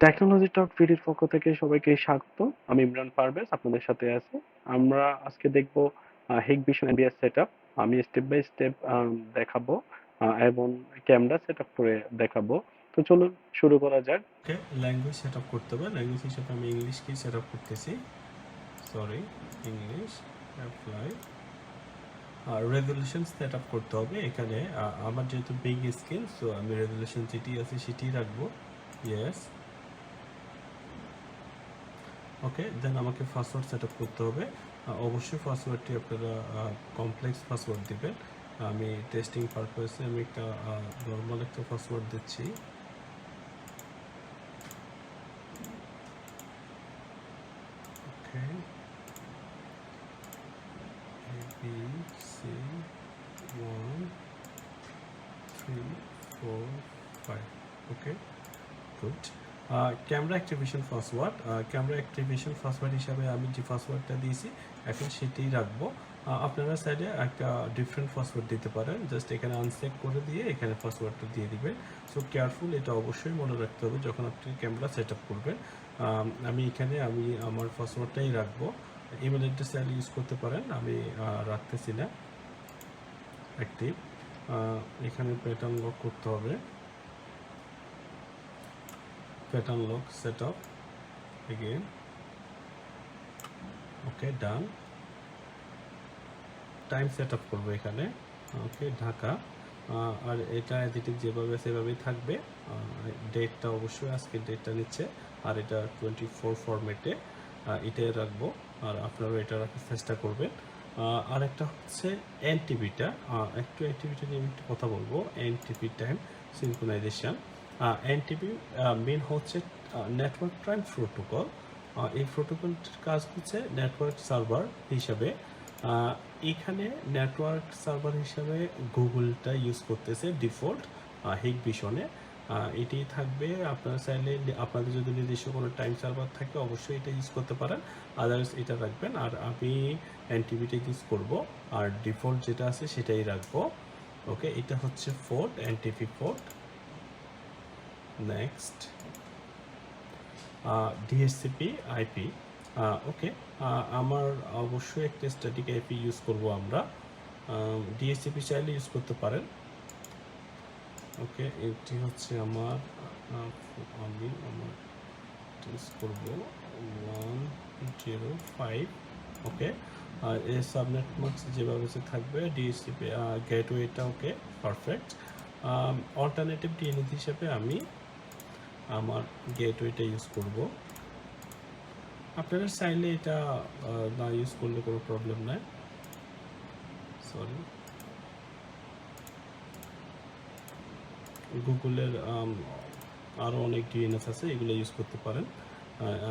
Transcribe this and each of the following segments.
Technology টক ভিডির পক্ষ থেকে সবাইকে স্বাগত। আমি ইমরান পারভেজ আপনাদের সাথে আছি। আমরা আজকে দেখব Hikvision NVR সেটআপ। আমি স্টেপ বাই স্টেপ দেখাবো এবং ক্যামেরা সেটআপ করে দেখাবো। তো চলুন শুরু করা যাক। ওকে, ল্যাঙ্গুয়েজ সেটআপ করতে হবে। ল্যাঙ্গুয়েজ হিসেবে আমি ইংলিশকে সেটআপ করতেছি। Sorry, English apply. আর রেজোলিউশন সেটআপ করতে হবে। এখানে আমার যেহেতু বিগ স্ক্রিন, সো আমি রেজোলিউশন যেটি আছে সেটি রাখবো। ইয়েস। ওকে, দেন আমাকে পাসওয়ার্ড সেটআপ করতে হবে। অবশ্যই পাসওয়ার্ডটি আপনারা কমপ্লেক্স পাসওয়ার্ড দিবেন। আমি টেস্টিং পারপাসে আমি একটা নর্মাল একটা পাসওয়ার্ড দিচ্ছি। Okay, ABC 1 3 4 5. Okay, good. Camera activation password, camera activation password হিসাবে আমি যে পাসওয়ার্ডটা দিয়েছি এখন সেটাই রাখবো। আপনারা সাইডে একটা ডিফারেন্ট পাসওয়ার্ড দিতে পারেন, জাস্ট এখানে আনসেট করে দিয়ে এখানে পাসওয়ার্ডটা দিয়ে দিবেন। সো কেয়ারফুল, এটা অবশ্যই মনে রাখতে হবে যখন আপনি ক্যামেরা সেট আপ করবেন। আমি এখানে আমার পাসওয়ার্ডটাই রাখবো। ইমেল অ্যাড্রেস চাইলে ইউজ করতে পারেন, আমি রাখতেছি না অ্যাক্টিভ। এখানে প্যাটার্ন লক করতে হবে, pattern lock set up again. ওকে, ডান। টাইম সেট আপ করবো এখানে। ওকে, ঢাকা। আর এটা এডিটিং যেভাবে সেভাবেই থাকবে। ডেটটা অবশ্যই আজকের ডেটটা নিচ্ছে, আর এটা 24 ফরম্যাটে এটাই রাখবো। আর আপনারা এটা রাখার চেষ্টা করবেন। আর একটা হচ্ছে এনটিপিটা, একটু এনটিপিটা নিয়ে আমি একটু কথা বলবো। NTP time synchronization. NTP means হচ্ছে নেটওয়ার্ক টাইম প্রোটোকল। এই প্রোটোকলটির কাজ হচ্ছে নেটওয়ার্ক সার্ভার হিসাবে। এখানে নেটওয়ার্ক সার্ভার হিসাবে গুগলটা ইউজ করতেছে ডিফল্ট হিকভিশনে। এটি থাকবে। আপনারা চাইলে আপনাদের যদি নিজস্ব কোনো টাইম সার্ভার থাকে অবশ্যই এটা ইউজ করতে পারেন, আদারওয়াইজ এটা রাখবেন। আর আমি এনটিভিটা ইউজ করব, আর ডিফল্ট যেটা আছে সেটাই রাখবো। ওকে, এটা হচ্ছে port, NTV port. Next, DSCP IP. Okay, আমার অবশ্যই একটা স্ট্যাটিক আইপি ইউজ করব আমরা। ডিএসসিপি চাইলে ইউজ করতে পারেন। ওকে, এটি হচ্ছে আমার আমি ইউজ করব 105। ওকে, আর এই সাবনেট মার্কস যেভাবে থাকবে ডিএসসিপি গেটওয়েটা। ওকে, পারফেক্ট। অল্টারনেটিভ ডিএনএস হিসেবে আমি আমার গেটওয়েটা ইউজ করব। আপনারা চাইলে এটা না ইউজ করলে কোনো প্রবলেম নাই। সরি, গুগলের আরও অনেক ডিএনএস আছে, এগুলো ইউজ করতে পারেন।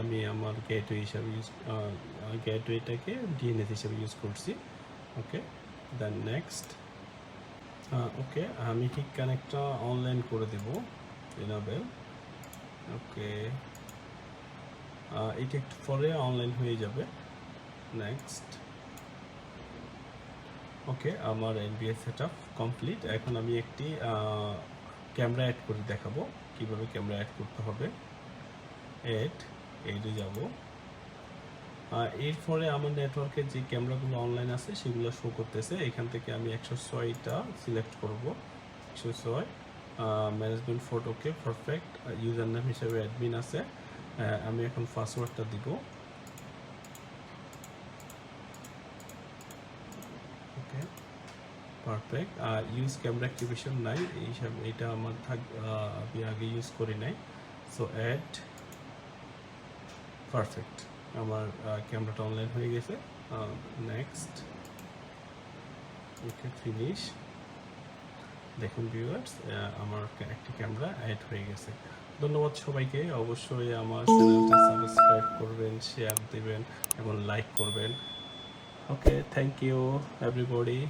আমি আমার গেটওয়ে হিসাবে গেটওয়েটাকে ডিএনএস হিসাবে ইউজ করছি। ওকে, দেন নেক্সট। ওকে, আমি ঠিক কানেক্টটা অনলাইন করে দেব, এনাবেল। ওকে, এটা একটু পরে অনলাইন হয়ে যাবে। নেক্সট। ওকে, আমার এনভিআর সেটআপ কমপ্লিট। এখন আমি একটি ক্যামেরা অ্যাড করে দেখাবো কিভাবে ক্যামেরা অ্যাড করতে হবে। এইটে যাব। এরপরে আমার নেটওয়ার্কে যে ক্যামেরাগুলো অনলাইন আছে সেগুলো শো করতেছে। এখান থেকে আমি 106টা সিলেক্ট করব। 106 ম্যানেজমেন্ট ফটোকে পারফেক্ট। ইউজার নেম হিসেবে অ্যাডমিন আছে। আমি এখন পাসওয়ার্ডটা দিব। Okay, perfect. Use camera activation নাই, এইটা আমার আমি আগে ইউজ করি নাই। So add, perfect. আমার ক্যামেরাটা অনলাইন হয়ে গেছে। নেক্সট। Okay, finish. দেখুন ভিউয়ার্স, আমার একটি ক্যামেরা অ্যাড হয়ে গেছে। ধন্যবাদ সবাইকে। অবশ্যই আমার চ্যানেলটা সাবস্ক্রাইব করবেন, শেয়ার দিবেন এবং লাইক করবেন। ওকে, থ্যাংক ইউ এভরিবডি।